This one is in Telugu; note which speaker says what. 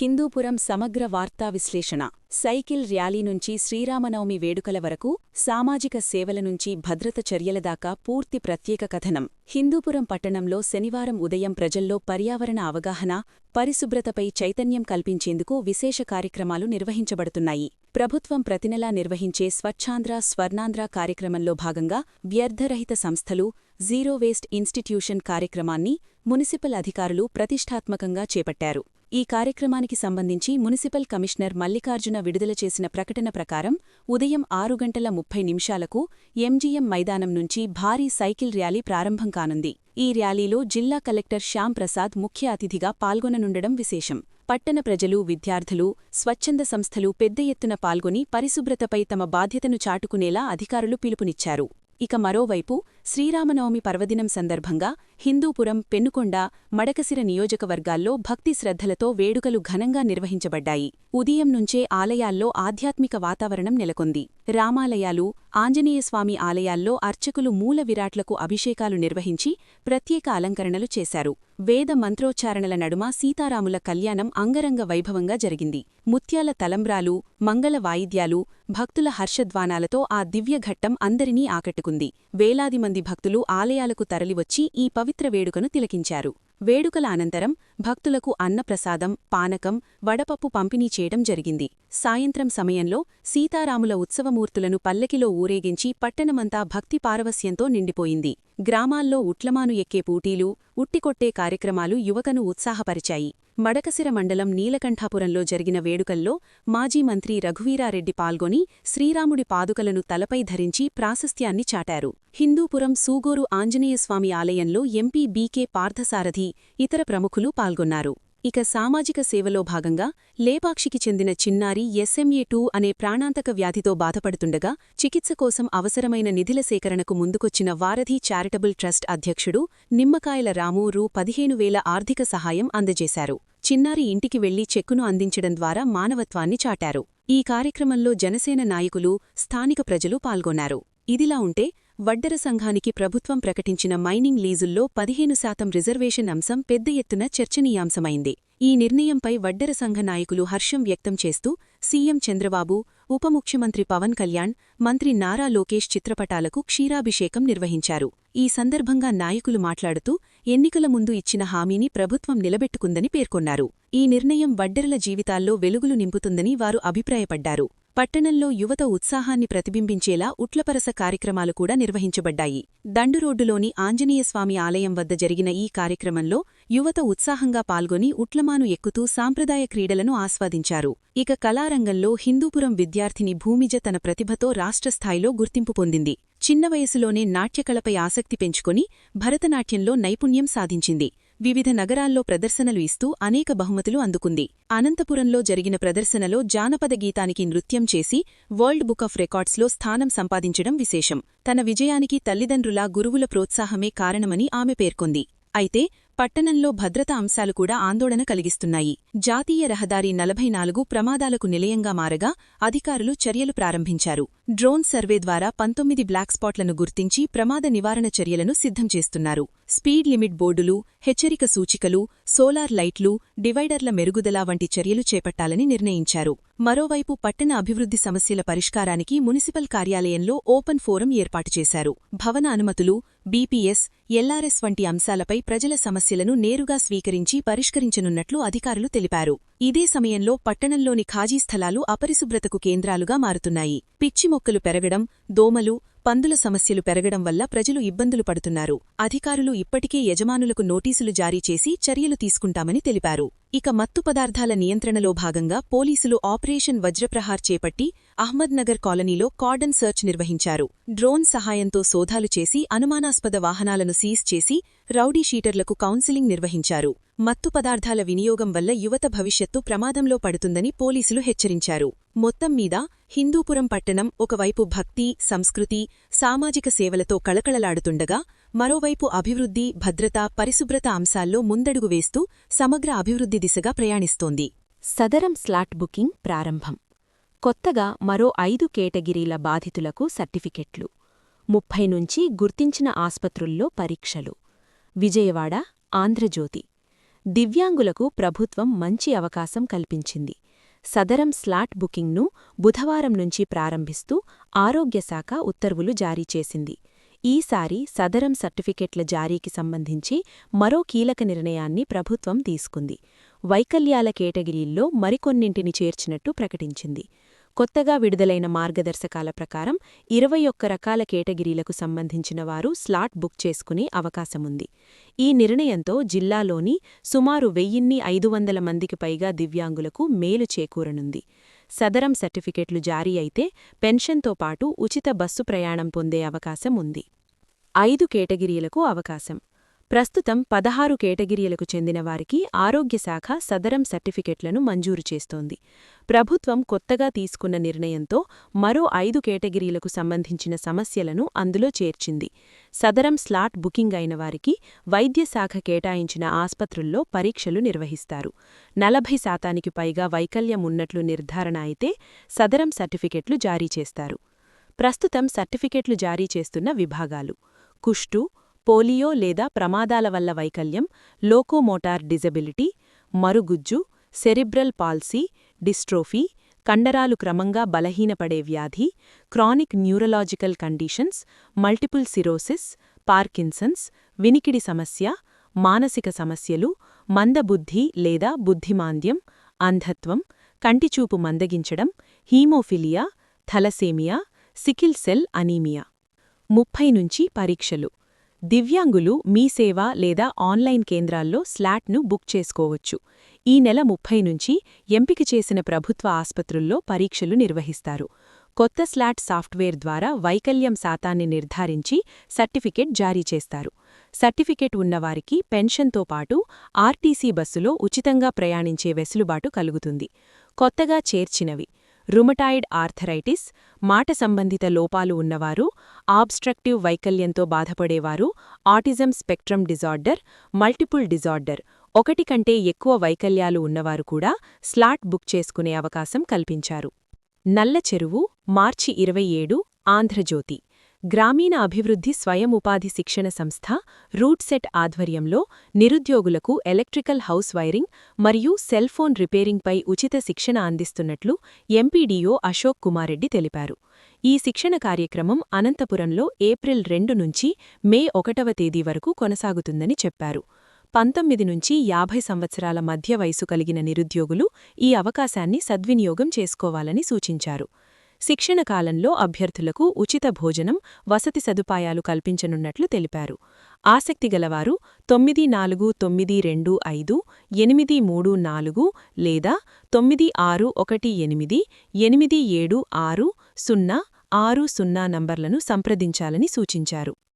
Speaker 1: హిందూపురం సమగ్ర వార్తా విశ్లేషణ. సైకిల్ ర్యాలీ నుంచి శ్రీరామనవమి వేడుకల వరకు, సామాజిక సేవల నుంచి భద్రత చర్యల దాకా పూర్తి ప్రత్యేక కథనం. హిందూపురం పట్టణంలో శనివారం ఉదయం ప్రజల్లో పర్యావరణ అవగాహన, పరిశుభ్రతపై చైతన్యం కల్పించేందుకు విశేష కార్యక్రమాలు నిర్వహించబడుతున్నాయి. ప్రభుత్వం ప్రతినెలా నిర్వహించే స్వచ్ఛాంధ్ర స్వర్ణాంధ్ర కార్యక్రమంలో భాగంగా వ్యర్థరహిత సంస్థలు, జీరో వేస్ట్ ఇన్స్టిట్యూషన్ కార్యక్రమాన్ని మున్సిపల్ అధికారులు ప్రతిష్ఠాత్మకంగా చేపట్టారు. ఈ కార్యక్రమానికి సంబంధించి మున్సిపల్ కమిషనర్ మల్లికార్జున విడుదల చేసిన ప్రకటన ప్రకారం ఉదయం 6:30 ఎంజీఎం మైదానం నుంచి భారీ సైకిల్ ర్యాలీ ప్రారంభం కానుంది. ఈ ర్యాలీలో జిల్లా కలెక్టర్ శ్యాం ప్రసాద్ ముఖ్య అతిథిగా పాల్గొననుండడం విశేషం. పట్టణ ప్రజలు, విద్యార్థులు, స్వచ్ఛంద సంస్థలు పెద్ద ఎత్తున పాల్గొని పరిశుభ్రతపై తమ బాధ్యతను చాటుకునేలా అధికారులు పిలుపునిచ్చారు. ఇక మరోవైపు శ్రీరామనవమి పర్వదినం సందర్భంగా హిందూపురం, పెనుకొండ, మడకసిర నియోజకవర్గాల్లో భక్తి శ్రద్ధలతో వేడుకలు ఘనంగా నిర్వహించబడ్డాయి. ఉదయం నుంచే ఆలయాల్లో ఆధ్యాత్మిక వాతావరణం నెలకొంది. రామాలయాలు, ఆంజనేయస్వామి ఆలయాల్లో అర్చకులు మూల విరాట్లకు అభిషేకాలు నిర్వహించి ప్రత్యేక అలంకరణలు చేశారు. వేద మంత్రోచ్చారణల నడుమ సీతారాముల కళ్యాణం అంగరంగ వైభవంగా జరిగింది. ముత్యాల తలంబ్రాలు, మంగళ వాయిద్యాలు, భక్తుల హర్షధ్వానాలతో ఆ దివ్యఘట్టం అందరినీ ఆకట్టుకుంది. వేలాది మంది భక్తులు ఆలయాలకు తరలివచ్చి ఈ పవిత్ర వేడుకను తిలకించారు. వేడుకల అనంతరం భక్తులకు అన్నప్రసాదం, పానకం, వడపప్పు పంపిణీ చేయడం జరిగింది. సాయంత్రం సమయంలో సీతారాముల ఉత్సవమూర్తులను పల్లకిలో ఊరేగించి పట్టణమంతా భక్తి పారవస్యంతో నిండిపోయింది. గ్రామాల్లో ఉట్లమాను ఎక్కే పోటీలు, ఉట్టికొట్టే కార్యక్రమాలు యువకను ఉత్సాహపరిచాయి. మడకసిర మండలం నీలకంఠాపురంలో జరిగిన వేడుకల్లో మాజీ మంత్రి రఘువీరారెడ్డి పాల్గొని శ్రీరాముడి పాదుకలను తలపై ధరించి ప్రాశస్త్యాన్ని చాటారు. హిందూపురం సూగూరు ఆంజనేయస్వామి ఆలయంలో ఎంపీ బీకే పార్థసారథి, ఇతర ప్రముఖులు పాల్గొన్నారు. ఇక సామాజిక సేవలో భాగంగా లేపాక్షికి చెందిన చిన్నారి SMA-2 అనే ప్రాణాంతక వ్యాధితో బాధపడుతుండగా చికిత్స కోసం అవసరమైన నిధుల సేకరణకు ముందుకొచ్చిన వారధి చారిటబుల్ ట్రస్ట్ అధ్యక్షుడు నిమ్మకాయల రాము రూ. 15,000 ఆర్థిక సహాయం అందజేశారు. చిన్నారి ఇంటికి వెళ్లి చెక్కును అందించడం ద్వారా మానవత్వాన్ని చాటారు. ఈ కార్యక్రమంలో జనసేన నాయకులు, స్థానిక ప్రజలు పాల్గొన్నారు. ఇదిలా ఉంటే వడ్డెర సంఘానికి ప్రభుత్వం ప్రకటించిన మైనింగ్ లీజుల్లో 15% రిజర్వేషన్ అంశం పెద్ద ఎత్తున చర్చనీయాంశమైంది. ఈ నిర్ణయంపై వడ్డెర సంఘ నాయకులు హర్షం వ్యక్తం చేస్తూ సీఎం చంద్రబాబు, ఉప ముఖ్యమంత్రి పవన్ కళ్యాణ్, మంత్రి నారా లోకేష్ చిత్రపటాలకు క్షీరాభిషేకం నిర్వహించారు. ఈ సందర్భంగా నాయకులు మాట్లాడుతూ ఎన్నికల ముందు ఇచ్చిన హామీని ప్రభుత్వం నిలబెట్టుకుందని పేర్కొన్నారు. ఈ నిర్ణయం వడ్డెరల జీవితాల్లో వెలుగులు నింపుతుందని వారు అభిప్రాయపడ్డారు. పట్టణంలో యువత ఉత్సాహాన్ని ప్రతిబింబించేలా ఉట్లపరస కార్యక్రమాలు కూడా నిర్వహించబడ్డాయి. దండురోడ్డులోని ఆంజనేయస్వామి ఆలయం వద్ద జరిగిన ఈ కార్యక్రమంలో యువత ఉత్సాహంగా పాల్గొని ఉట్లమాను ఎక్కుతూ సాంప్రదాయ క్రీడలను ఆస్వాదించారు. ఇక కళారంగంలో హిందూపురం విద్యార్థిని భూమిజ తన ప్రతిభతో రాష్ట్రస్థాయిలో గుర్తింపు పొందింది. చిన్న వయసులోనే నాట్యకళపై ఆసక్తి పెంచుకొని భరతనాట్యంలో నైపుణ్యం సాధించింది. వివిధ నగరాల్లో ప్రదర్శనలు ఇస్తూ అనేక బహుమతులు అందుకుంది. అనంతపురంలో జరిగిన ప్రదర్శనలో జానపద గీతానికి నృత్యం చేసి వరల్డ్ బుక్ ఆఫ్ రికార్డ్స్లో స్థానం సంపాదించడం విశేషం. తన విజయానికి తల్లిదండ్రుల, గురువుల ప్రోత్సాహమే కారణమని ఆమె పేర్కొంది. అయితే పట్టణంలో భద్రతా అంశాలు కూడా ఆందోళన కలిగిస్తున్నాయి. జాతీయ రహదారి 44 ప్రమాదాలకు నిలయంగా మారగా అధికారులు చర్యలు ప్రారంభించారు. డ్రోన్ సర్వే ద్వారా 19 బ్లాక్ స్పాట్లను గుర్తించి ప్రమాద నివారణ చర్యలను సిద్ధం చేస్తున్నారు. స్పీడ్ లిమిట్ బోర్డులు, హెచ్చరిక సూచికలు, సోలార్ లైట్లు, డివైడర్ల మెరుగుదల వంటి చర్యలు చేపట్టాలని నిర్ణయించారు. మరోవైపు పట్టణ అభివృద్ధి సమస్యల పరిష్కారానికి మున్సిపల్ కార్యాలయంలో ఓపెన్ ఫోరం ఏర్పాటు చేశారు. భవన అనుమతులు, బీపీఎస్, ఎల్ఆర్ఎస్ వంటి అంశాలపై ప్రజల సమస్యలను నేరుగా స్వీకరించి పరిష్కరించనున్నట్లు అధికారులు తెలిపారు. ఇదే సమయంలో పట్టణంలోని ఖాళీ స్థలాలు అపరిశుభ్రతకు కేంద్రాలుగా మారుతున్నాయి. పిచ్చి మొక్కలు పెరగడం, దోమలు, పందుల సమస్యలు పెరగడం వల్ల ప్రజలు ఇబ్బందులు పడుతున్నారు. అధికారులు ఇప్పటికే యజమానులకు నోటీసులు జారీ చేసి చర్యలు తీసుకుంటామని తెలిపారు. ఇక మత్తు పదార్థాల నియంత్రణలో భాగంగా పోలీసులు ఆపరేషన్ వజ్రప్రహార్ చేపట్టి అహ్మద్నగర్ కాలనీలో కార్డన్ సర్చ్ నిర్వహించారు. డ్రోన్ సహాయంతో సోదాలు చేసి అనుమానాస్పద వాహనాలను సీజ్ చేసి రౌడీ షీటర్లకు కౌన్సిలింగ్ నిర్వహించారు. మత్తు పదార్థాల వినియోగం వల్ల యువత భవిష్యత్తు ప్రమాదంలో పడుతుందని పోలీసులు హెచ్చరించారు. మొత్తం మీద హిందూపురం పట్టణం ఒకవైపు భక్తి, సంస్కృతి, సామాజిక సేవలతో కళకళలాడుతుండగా మరోవైపు అభివృద్ధి, భద్రత, పరిశుభ్రత అంశాల్లో ముందడుగు వేస్తూ సమగ్ర అభివృద్ధి దిశగా ప్రయాణిస్తోంది.
Speaker 2: సదరం స్లాట్ బుకింగ్ ప్రారంభం. కొత్తగా మరో 5 కేటగిరీల బాధితులకు సర్టిఫికెట్లు. 30 నుంచి గుర్తించిన ఆస్పత్రుల్లో పరీక్షలు. విజయవాడ, ఆంధ్రజ్యోతి. దివ్యాంగులకు ప్రభుత్వం మంచి అవకాశం కల్పించింది. సదరం స్లాట్ బుకింగ్ను బుధవారం నుంచి ప్రారంభిస్తూ ఆరోగ్యశాఖ ఉత్తర్వులు జారీ చేసింది. ఈసారి సదరం సర్టిఫికెట్ల జారీకి సంబంధించి మరో కీలక నిర్ణయాన్ని ప్రభుత్వం తీసుకుంది. వైకల్యాల కేటగిరీల్లో మరికొన్నింటిని చేర్చినట్టు ప్రకటించింది. కొత్తగా విడుదలైన మార్గదర్శకాల ప్రకారం 21 రకాల కేటగిరీలకు సంబంధించిన వారు స్లాట్ బుక్ చేసుకునే అవకాశముంది. ఈ నిర్ణయంతో జిల్లాలోని సుమారు 1500 మందికి పైగా దివ్యాంగులకు మేలు చేకూరనుంది. సదరం సర్టిఫికెట్లు జారీ అయితే పెన్షన్తో పాటు ఉచిత బస్సు ప్రయాణం పొందే అవకాశం ఉంది. 5 కేటగిరీలకు అవకాశం. ప్రస్తుతం 16 కేటగిరీలకు చెందినవారికి ఆరోగ్యశాఖ సదరం సర్టిఫికెట్లను మంజూరు చేస్తోంది. ప్రభుత్వం కొత్తగా తీసుకున్న నిర్ణయంతో మరో 5 కేటగిరీలకు సంబంధించిన సమస్యలను అందులో చేర్చింది. సదరం స్లాట్ బుకింగ్ అయిన వారికి వైద్యశాఖ కేటాయించిన ఆస్పత్రుల్లో పరీక్షలు నిర్వహిస్తారు. 40% పైగా వైకల్యం ఉన్నట్లు నిర్ధారణ అయితే సదరం సర్టిఫికెట్లు జారీ చేస్తారు. ప్రస్తుతం సర్టిఫికెట్లు జారీ చేస్తున్న విభాగాలు: కుష్టు, పోలియో లేదా ప్రమాదాల వల్ల వైకల్యం, లోకోమోటార్ డిజబిలిటీ, మరుగుజ్జు, సెరిబ్రల్ పాల్సీ, డిస్ట్రోఫీ, కండరాలు క్రమంగా బలహీనపడే వ్యాధి, chronic neurological conditions, multiple sclerosis, Parkinson's, వినికిడి సమస్య, మానసిక సమస్యలు, మందబుద్ధి లేదా బుద్ధిమాంద్యం, అంధత్వం, కంటిచూపు మందగించడం, haemophilia, thalassaemia, sickle cell anaemia. 30 నుంచి పరీక్షలు. దివ్యాంగులు మీ సేవ లేదా ఆన్లైన్ కేంద్రాల్లో స్లాట్ను బుక్ చేసుకోవచ్చు. ఈ నెల 30 నుంచి ఎంపిక చేసిన ప్రభుత్వ ఆస్పత్రుల్లో పరీక్షలు నిర్వహిస్తారు. కొత్త స్లాట్ సాఫ్ట్వేర్ ద్వారా వైకల్యం శాతాన్ని నిర్ధారించి సర్టిఫికెట్ జారీ చేస్తారు. సర్టిఫికెట్ ఉన్నవారికి పెన్షన్తో పాటు ఆర్టీసీ బస్సులో ఉచితంగా ప్రయాణించే వెసులుబాటు కలుగుతుంది. కొత్తగా చేర్చినవి: రుమటాయిడ్ ఆర్థరైటిస్, మాట సంబంధిత లోపాలు ఉన్నవారు, ఆబ్స్ట్రక్టివ్ వైకల్యంతో బాధపడేవారు, autism spectrum disorder, multiple disorder, 1 కంటే ఎక్కువ వైకల్యాలు ఉన్నవారు కూడా స్లాట్ బుక్ చేసుకునే అవకాశం కల్పించారు. నల్ల చెరువు, మార్చి 27, ఆంధ్రజ్యోతి. గ్రామీణ అభివృద్ధి స్వయం ఉపాధి శిక్షణ సంస్థ రూట్సెట్ ఆధ్వర్యంలో నిరుద్యోగులకు ఎలక్ట్రికల్ హౌస్ వైరింగ్ మరియు సెల్ ఫోన్ రిపేరింగ్పై ఉచిత శిక్షణ అందిస్తున్నట్లు ఎంపీడీఓ అశోక్ కుమారెడ్డి తెలిపారు. ఈ శిక్షణ కార్యక్రమం అనంతపురంలో ఏప్రిల్ 2 నుంచి మే 1వ తేదీ వరకు కొనసాగుతుందని చెప్పారు. 19 నుంచి 50 సంవత్సరాల మధ్య వయసు కలిగిన నిరుద్యోగులు ఈ అవకాశాన్ని సద్వినియోగం చేసుకోవాలని సూచించారు. శిక్షణ కాలంలో అభ్యర్థులకు ఉచిత భోజనం, వసతి సదుపాయాలు కల్పించనున్నట్లు తెలిపారు. ఆసక్తిగలవారు 94258334 లేదా 9618876060 నంబర్లను సంప్రదించాలని సూచించారు.